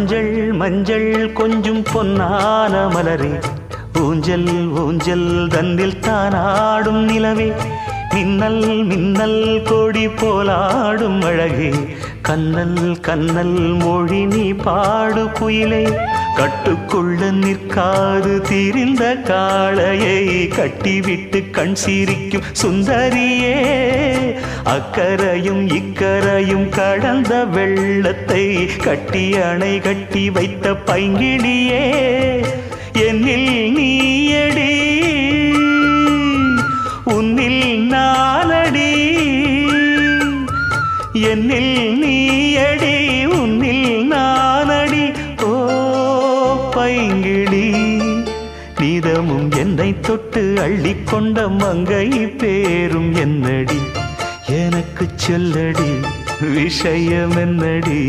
மஞ்சள் மஞ்சள் கொஞ்சம் பொன்னான மலரே, ஊஞ்சல் ஊஞ்சல் தன்னில் தானாடும் நிலவே, மின்னல் மின்னல் கொடி போலாடும் அழகே, கண்ணல் கண்ணல் மொழி நீ பாடு குயிலே, கட்டுக்குள்ள நிற்காது தீரிந்த காளையை கட்டிவிட்டு கண் சிரிக்கும் சுந்தரியே, அக்கரையும் இக்கரையும் கடந்த வெள்ளத்தை கட்டி அணை கட்டி வைத்த பைங்கிளியே, என்னில் நீயடி உன்னில் நானடி, என்னில் நீயடி உன்னில் நானடி. ஓ பைங்கிளி, நீதமும் என்னை தொட்டு அள்ளிக்கொண்ட மங்கை பேரும் என்னடி, எனக்கு சொல்லடி விஷயம் என்னடி.